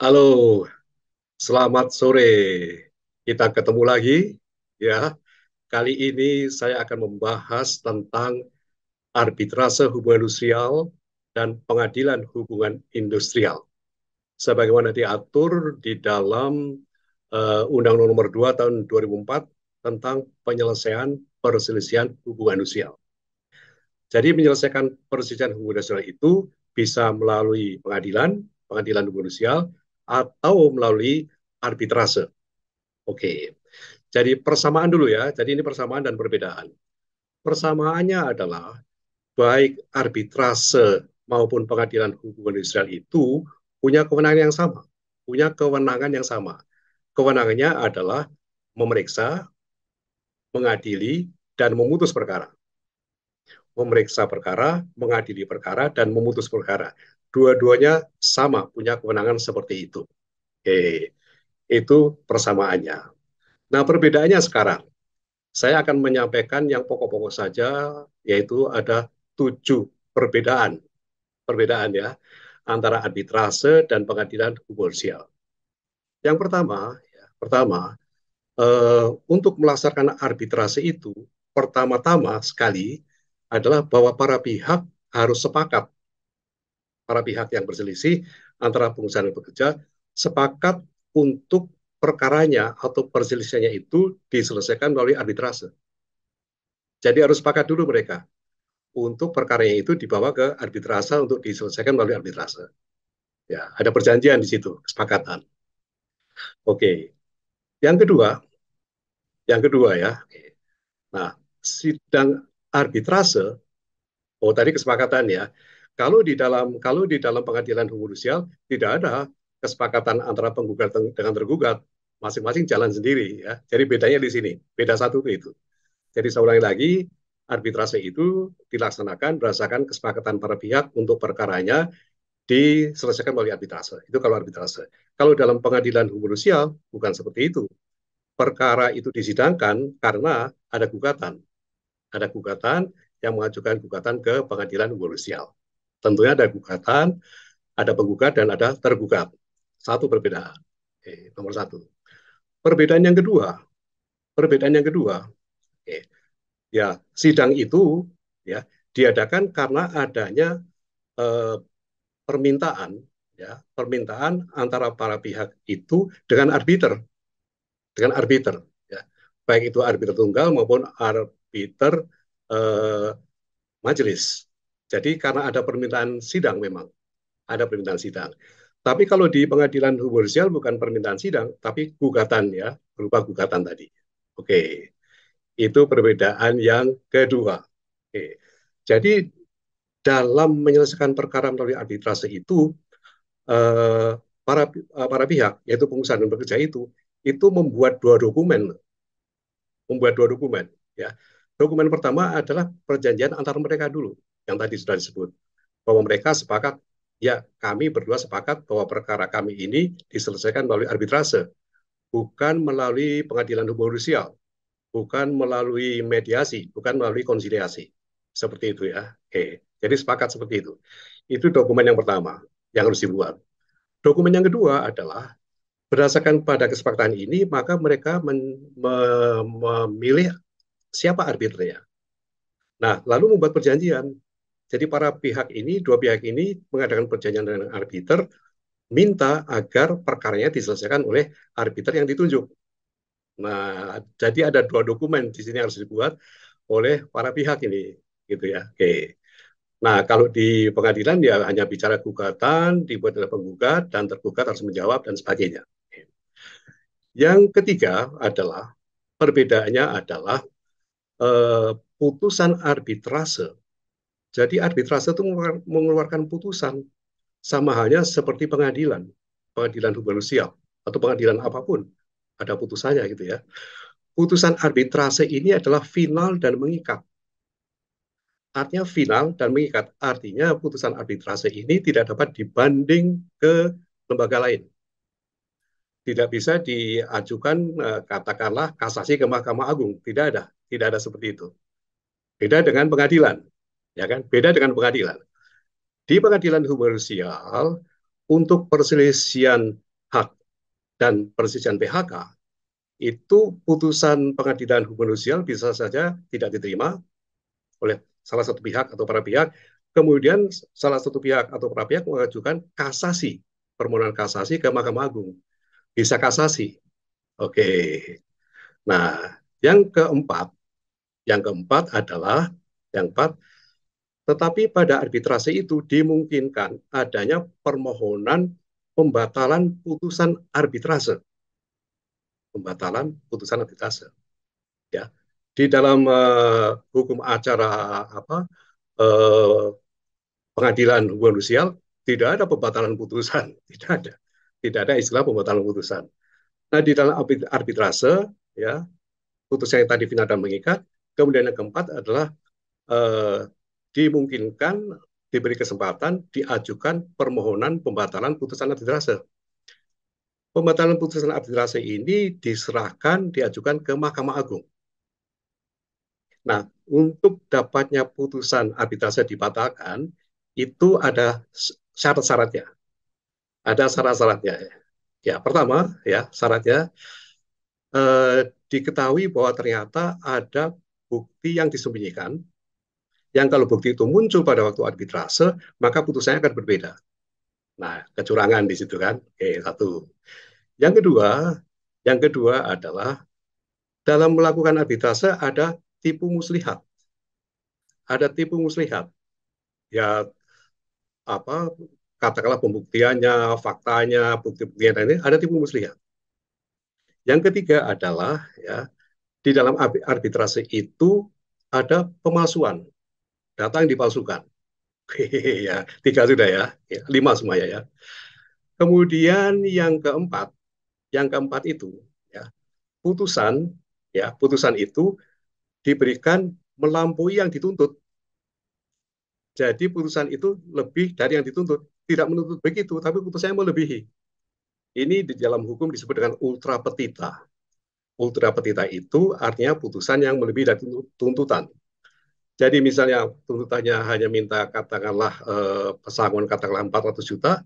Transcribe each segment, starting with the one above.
Halo, selamat sore. Kita ketemu lagi ya. Kali ini saya akan membahas tentang arbitrase hubungan industrial dan pengadilan hubungan industrial. Sebagaimana diatur di dalam Undang-Undang Nomor 2 Tahun 2004 tentang penyelesaian perselisihan hubungan industrial. Jadi menyelesaikan perselisihan hubungan industrial itu bisa melalui pengadilan, pengadilan hubungan industrial, atau melalui arbitrase. Oke, jadi persamaan dulu ya. Jadi ini persamaan dan perbedaan. Persamaannya adalah baik arbitrase maupun pengadilan hubungan industrial itu punya kewenangan yang sama. Punya kewenangan yang sama. Kewenangannya adalah memeriksa, mengadili, dan memutus perkara. Memeriksa perkara, mengadili perkara, dan memutus perkara. Dua-duanya sama, punya kewenangan seperti itu. Oke, itu persamaannya. Nah, perbedaannya sekarang. Saya akan menyampaikan yang pokok-pokok saja, yaitu ada 7 perbedaan, perbedaan ya, antara arbitrase dan pengadilan hubungan sosial. Yang pertama, untuk melaksanakan arbitrase itu, pertama-tama sekali adalah bahwa para pihak harus sepakat, para pihak yang berselisih antara pengusaha dan pekerja sepakat untuk perkaranya atau perselisihannya itu diselesaikan melalui arbitrase. Jadi harus sepakat dulu mereka untuk perkaranya itu dibawa ke arbitrase untuk diselesaikan melalui arbitrase. Ya, ada perjanjian di situ, kesepakatan. Oke. Yang kedua, ya. Nah, sidang arbitrase, oh tadi kesepakatan ya. Kalau di dalam pengadilan hubungan sosial tidak ada kesepakatan antara penggugat dengan tergugat, masing-masing jalan sendiri ya. Jadi bedanya di sini, beda satu itu. Jadi saya ulangi lagi, arbitrase itu dilaksanakan berdasarkan kesepakatan para pihak untuk perkaranya diselesaikan melalui arbitrase. Itu kalau arbitrase. Kalau dalam pengadilan hubungan sosial, bukan seperti itu. Perkara itu disidangkan karena ada gugatan. Ada gugatan yang mengajukan gugatan ke pengadilan hubungan sosial. Tentunya ada gugatan, ada penggugat, dan ada tergugat. Satu perbedaan. Oke, nomor satu. Perbedaan yang kedua, perbedaan yang kedua, oke, ya sidang itu ya diadakan karena adanya eh, permintaan permintaan antara para pihak itu dengan arbiter ya, baik itu arbiter tunggal maupun arbiter eh, majelis. Jadi karena ada permintaan sidang, memang ada permintaan sidang. Tapi kalau di pengadilan hubungan sosial bukan permintaan sidang tapi gugatan, ya, berupa gugatan tadi. Oke, itu perbedaan yang kedua. Oke. Jadi dalam menyelesaikan perkara melalui arbitrase itu eh, para pihak, yaitu pengusaha dan pekerja itu membuat dua dokumen. Ya, dokumen pertama adalah perjanjian antara mereka dulu, yang tadi sudah disebut, bahwa mereka sepakat, ya kami berdua sepakat bahwa perkara kami ini diselesaikan melalui arbitrase, bukan melalui pengadilan hubungan sosial, bukan melalui mediasi, bukan melalui konsiliasi, seperti itu ya. Oke, jadi sepakat seperti itu. Itu dokumen yang pertama yang harus dibuat. Dokumen yang kedua adalah berdasarkan pada kesepakatan ini, maka mereka memilih siapa arbiternya. Nah, lalu membuat perjanjian. Jadi dua pihak ini mengadakan perjanjian dengan arbiter, minta agar perkaranya diselesaikan oleh arbiter yang ditunjuk. Nah, jadi ada dua dokumen di sini harus dibuat oleh para pihak ini, gitu ya. Oke. Nah, kalau di pengadilan ya hanya bicara gugatan, dibuat oleh penggugat dan tergugat harus menjawab dan sebagainya. Yang ketiga adalah perbedaannya adalah eh, putusan arbitrase. Jadi arbitrase itu mengeluarkan putusan sama halnya seperti pengadilan, pengadilan hubungan sosial atau pengadilan apapun ada putusannya gitu ya. Putusan arbitrase ini adalah final dan mengikat. Artinya final dan mengikat. Artinya putusan arbitrase ini tidak dapat dibanding ke lembaga lain. Tidak bisa diajukan katakanlah kasasi ke Mahkamah Agung. Tidak ada seperti itu. Beda dengan pengadilan, ya kan? Beda dengan pengadilan. Di pengadilan hubungan sosial untuk perselisihan hak dan perselisihan PHK, itu putusan pengadilan hubungan sosial bisa saja tidak diterima oleh salah satu pihak atau para pihak, kemudian salah satu pihak atau para pihak mengajukan kasasi, permohonan kasasi ke Mahkamah Agung. Bisa kasasi. Oke. Nah, yang keempat, yang keempat, tetapi pada arbitrase itu dimungkinkan adanya permohonan pembatalan putusan arbitrase, pembatalan putusan arbitrase. Ya, di dalam hukum acara apa uh, pengadilan hubungan sosial tidak ada pembatalan putusan, tidak ada istilah pembatalan putusan. Nah, di dalam arbitrase, ya, putusan yang tadi final dan mengikat. Kemudian yang keempat adalah eh, dimungkinkan diberi kesempatan diajukan permohonan pembatalan putusan arbitrase. Pembatalan putusan arbitrase ini diajukan ke Mahkamah Agung. Nah, untuk dapatnya putusan arbitrase dibatalkan, itu ada syarat-syaratnya. Ada syarat-syaratnya. Ya, pertama, ya, syaratnya diketahui bahwa ternyata ada bukti yang disembunyikan, yang kalau bukti itu muncul pada waktu arbitrase, maka putusannya akan berbeda. Nah, kecurangan di situ kan. Oke, satu. Yang kedua, yang kedua adalah dalam melakukan arbitrase ada tipu muslihat. Ada tipu muslihat. Ya, apa katakanlah pembuktiannya, faktanya, bukti-buktinya ini ada tipu muslihat. Yang ketiga adalah ya di dalam arbitrase itu ada pemalsuan, data yang dipalsukan. Ya, tiga sudah ya, ya, lima semuanya ya. Kemudian yang keempat itu ya putusan putusan itu diberikan melampaui yang dituntut. Jadi putusan itu lebih dari yang dituntut, tidak menuntut begitu, tapi putusannya melebihi. Ini di dalam hukum disebut dengan ultra petita. Ultra petita itu artinya putusan yang melebihi dari tuntutan. Jadi misalnya tuntutannya hanya minta katakanlah pesangon katakanlah 400 juta,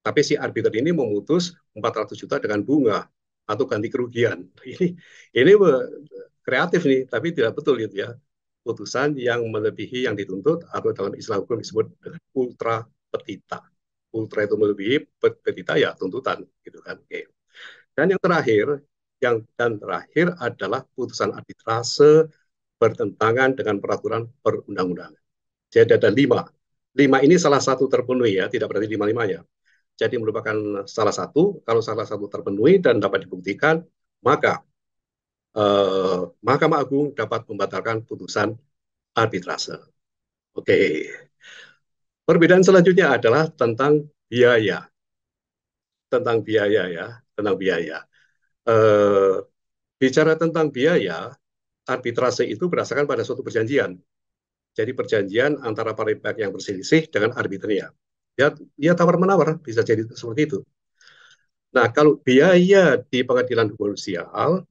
tapi si arbiter ini memutus 400 juta dengan bunga atau ganti kerugian. Ini kreatif nih, tapi tidak betul gitu ya. Putusan yang melebihi yang dituntut atau dalam istilah hukum disebut dengan ultra petita. Ultra itu melebihi, petita ya tuntutan gitu kan. Oke. Dan yang terakhir adalah putusan arbitrase bertentangan dengan peraturan perundang-undangan. Jadi ada lima. Lima ini salah satu terpenuhi ya, tidak berarti lima-limanya. Jadi merupakan salah satu, kalau salah satu terpenuhi dan dapat dibuktikan, maka Mahkamah Agung dapat membatalkan putusan arbitrase. Oke. Perbedaan selanjutnya adalah tentang biaya. Tentang biaya ya, tentang biaya. Eh, Bicara tentang biaya, arbitrase itu berdasarkan pada suatu perjanjian. Jadi perjanjian antara para pihak yang berselisih dengan arbiternya. Ya, ya tawar-menawar, bisa jadi seperti itu. Nah, kalau biaya di pengadilan hubungan sosial,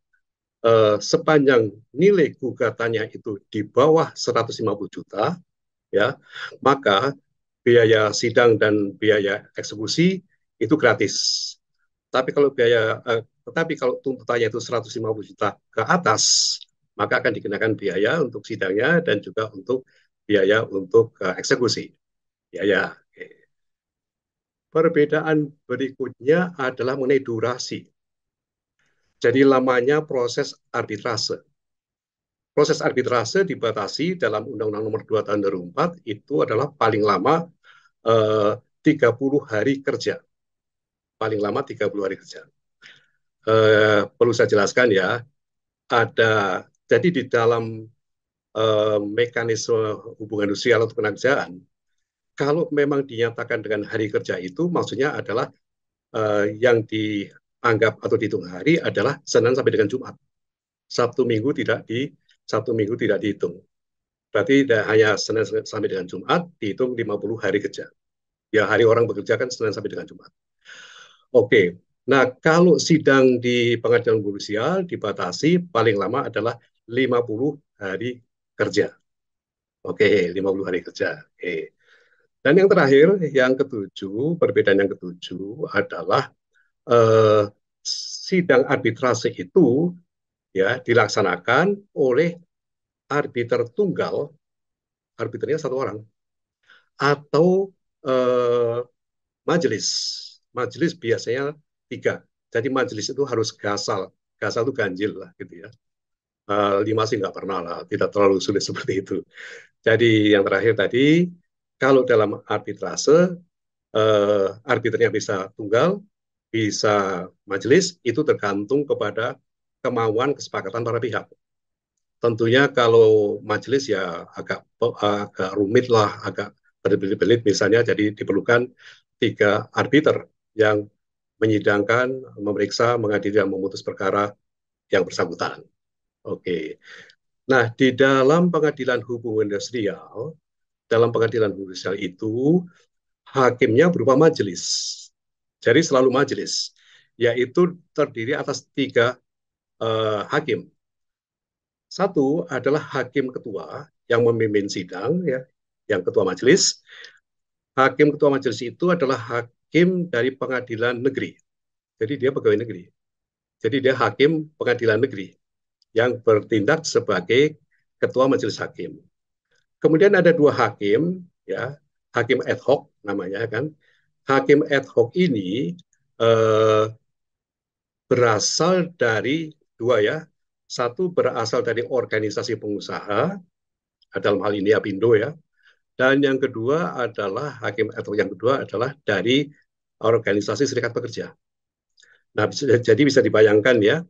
sepanjang nilai gugatannya itu di bawah 150 juta, ya, maka biaya sidang dan biaya eksekusi itu gratis. Tetapi kalau tuntutannya itu 150 juta ke atas, maka akan dikenakan biaya untuk sidangnya dan juga untuk biaya untuk eksekusi. Biaya. Perbedaan berikutnya adalah mengenai durasi. Jadi lamanya proses arbitrase. Proses arbitrase dibatasi dalam Undang-Undang Nomor 2 Tahun 2004 itu adalah paling lama 30 hari kerja. Paling lama 30 hari kerja. Perlu saya jelaskan ya, ada jadi di dalam mekanisme hubungan sosial atau ketenagakerjaan, kalau memang dinyatakan dengan hari kerja itu maksudnya adalah yang dianggap atau dihitung hari adalah Senin sampai dengan Jumat. Sabtu Minggu tidak dihitung. Berarti hanya Senin sampai dengan Jumat dihitung 50 hari kerja. Ya hari orang bekerja kan Senin sampai dengan Jumat. Oke. Nah, kalau sidang di pengadilan judisial dibatasi paling lama adalah 50 hari kerja. Oke, 50 hari kerja. Oke. Dan yang terakhir, yang ketujuh, perbedaan yang ketujuh adalah eh, sidang arbitrase itu ya dilaksanakan oleh arbiter tunggal, arbiternya satu orang, atau eh, majelis. Majelis biasanya tiga. Jadi majelis itu harus gasal. Gasal itu ganjil lah gitu ya. Lima sih nggak pernah lah, tidak terlalu sulit seperti itu. Jadi yang terakhir tadi, kalau dalam arbitrase, arbiternya bisa tunggal, bisa majelis, itu tergantung kepada kemauan kesepakatan para pihak. Tentunya kalau majelis ya agak rumit lah, agak berbelit-belit misalnya, jadi diperlukan tiga arbiter yang menyidangkan, memeriksa, mengadili, dan memutus perkara yang bersangkutan. Oke. Nah, di dalam pengadilan hukum industrial, dalam pengadilan hukum industrial itu hakimnya berupa majelis. Jadi selalu majelis, yaitu terdiri atas tiga hakim. Satu adalah hakim ketua yang memimpin sidang, ya, yang ketua majelis. Hakim ketua majelis itu adalah hakim dari pengadilan negeri. Jadi dia pegawai negeri. Jadi dia hakim pengadilan negeri yang bertindak sebagai ketua majelis hakim. Kemudian ada dua hakim, ya, hakim ad hoc namanya kan. Hakim ad hoc ini eh, berasal dari dua ya. Satu berasal dari organisasi pengusaha, dalam hal ini Apindo ya. Dan yang kedua adalah hakim ad hoc yang kedua adalah dari organisasi serikat pekerja. Nah, jadi bisa dibayangkan ya,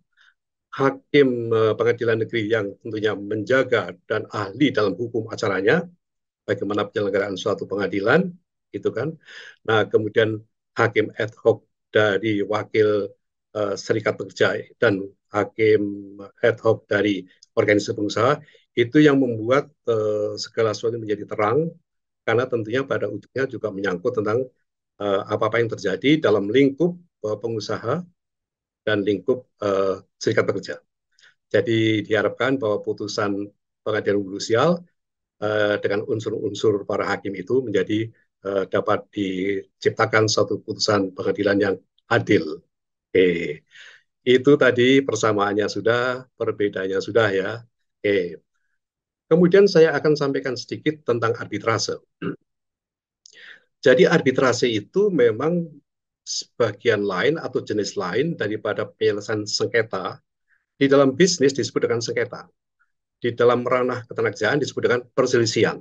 hakim pengadilan negeri yang tentunya menjaga dan ahli dalam hukum acaranya, bagaimana penyelenggaraan suatu pengadilan, gitu kan. Nah, kemudian hakim ad hoc dari wakil serikat pekerja dan hakim ad hoc dari organisasi pengusaha itu yang membuat segala sesuatu menjadi terang karena tentunya pada ujungnya juga menyangkut tentang apa-apa yang terjadi dalam lingkup pengusaha dan lingkup serikat pekerja. Jadi diharapkan bahwa putusan pengadilan krusial dengan unsur-unsur para hakim itu menjadi dapat diciptakan suatu putusan pengadilan yang adil. Oke, itu tadi persamaannya sudah, perbedaannya sudah ya. Oke, kemudian saya akan sampaikan sedikit tentang arbitrase. Jadi arbitrase itu memang sebagian lain atau jenis lain daripada penyelesaian sengketa. Di dalam bisnis disebut dengan sengketa. Di dalam ranah ketenagakerjaan disebut dengan perselisihan.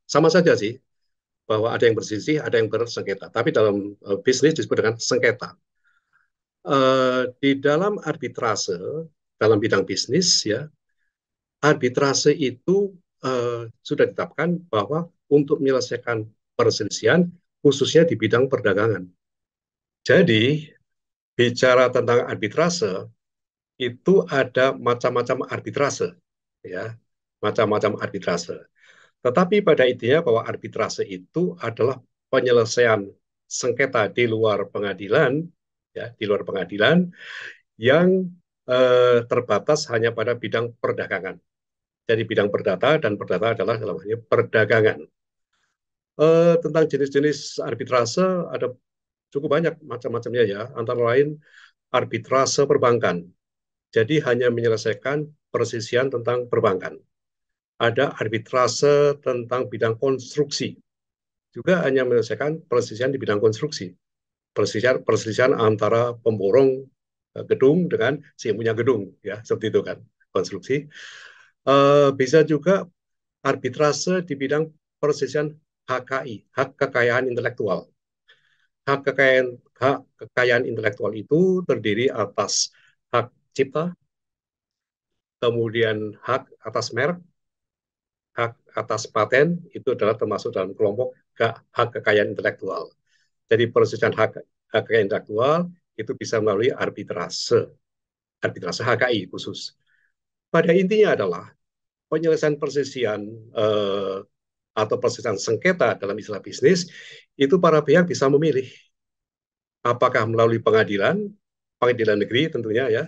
Sama saja sih, bahwa ada yang berselisih, ada yang bersengketa. Tapi dalam bisnis disebut dengan sengketa. Di dalam arbitrase, dalam bidang bisnis, ya, arbitrase itu sudah ditetapkan bahwa untuk menyelesaikan perselisihan, khususnya di bidang perdagangan. Jadi, bicara tentang arbitrase, itu ada macam-macam arbitrase, ya, macam-macam arbitrase. Tetapi pada intinya bahwa arbitrase itu adalah penyelesaian sengketa di luar pengadilan, ya, di luar pengadilan yang terbatas hanya pada bidang perdagangan. Jadi bidang perdata dan perdata adalah dalam hal ini perdagangan. Tentang jenis-jenis arbitrase ada cukup banyak macam-macamnya ya, antara lain arbitrase perbankan. Jadi hanya menyelesaikan persisian tentang perbankan. Ada arbitrase tentang bidang konstruksi, juga hanya menyelesaikan perselisihan di bidang konstruksi. Perselisihan antara pemborong gedung dengan si yang punya gedung, ya seperti itu kan konstruksi. Bisa juga arbitrase di bidang perselisihan HKI, hak kekayaan intelektual. Hak kekayaan intelektual itu terdiri atas hak cipta, kemudian hak atas merek, hak atas paten itu adalah termasuk dalam kelompok hak kekayaan intelektual. Jadi perselisihan hak kekayaan intelektual itu bisa melalui arbitrase, arbitrase HKI khusus. Pada intinya adalah penyelesaian perselisihan atau perselisihan sengketa dalam istilah bisnis itu para pihak bisa memilih apakah melalui pengadilan, pengadilan negeri tentunya ya,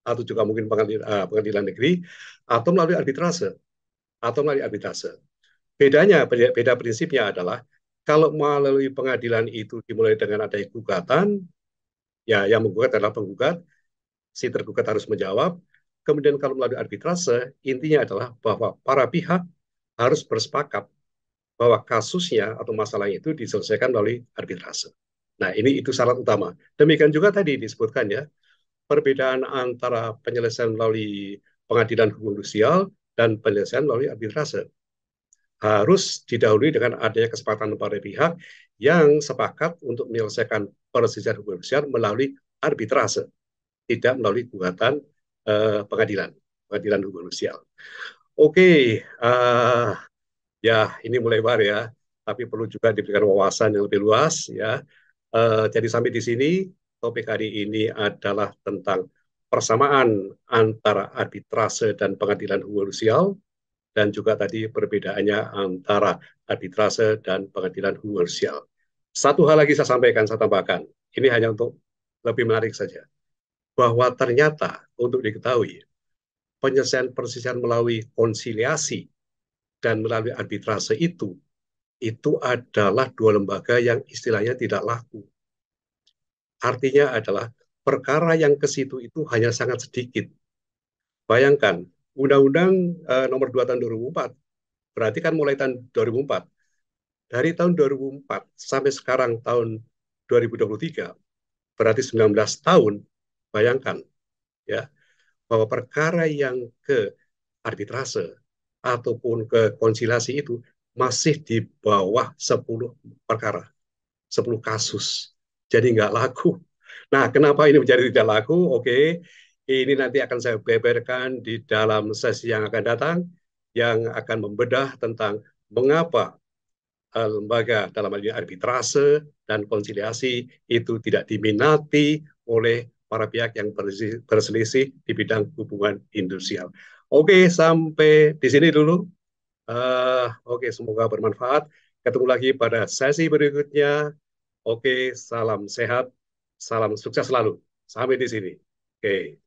atau juga mungkin pengadilan negeri, atau melalui arbitrase, atau melalui arbitrase. Beda prinsipnya adalah kalau melalui pengadilan itu dimulai dengan adanya gugatan, Ya, yang menggugat adalah penggugat, si tergugat harus menjawab. Kemudian kalau melalui arbitrase, intinya adalah bahwa para pihak harus bersepakat bahwa kasusnya atau masalahnya itu diselesaikan melalui arbitrase. Nah, ini itu syarat utama. Demikian juga tadi disebutkan ya, perbedaan antara penyelesaian melalui pengadilan hukum sosial dan penyelesaian melalui arbitrase. Harus didahului dengan adanya kesepakatan para pihak yang sepakat untuk menyelesaikan perselisihan hukum sosial melalui arbitrase, tidak melalui gugatan pengadilan hukum sosial. Oke, ya ini mulai lebar ya, tapi perlu juga diberikan wawasan yang lebih luas ya. Jadi sampai di sini topik hari ini adalah tentang persamaan antara arbitrase dan pengadilan hukum sosial, dan juga tadi perbedaannya antara arbitrase dan pengadilan hukum sosial. Satu hal lagi saya sampaikan, saya tambahkan. Ini hanya untuk lebih menarik saja. Bahwa ternyata untuk diketahui, penyelesaian perselisihan melalui konsiliasi dan melalui arbitrase itu adalah dua lembaga yang istilahnya tidak laku. Artinya adalah perkara yang ke situ itu hanya sangat sedikit. Bayangkan, Undang-Undang Nomor 2 tahun 2004, berarti kan mulai tahun 2004. Dari tahun 2004 sampai sekarang tahun 2023, berarti 19 tahun. Bayangkan ya, bahwa perkara yang ke arbitrase ataupun ke konsilasi itu masih di bawah 10 perkara. 10 kasus. Jadi nggak laku. Nah, kenapa ini menjadi tidak laku? Oke, ini nanti akan saya beberkan di dalam sesi yang akan datang, yang akan membedah tentang mengapa lembaga dalam hal ini arbitrase dan konsiliasi itu tidak diminati oleh para pihak yang berselisih di bidang hubungan industrial. Oke, sampai di sini dulu. Oke, semoga bermanfaat. Ketemu lagi pada sesi berikutnya. Oke, salam sehat, salam sukses selalu. Sampai di sini. Oke.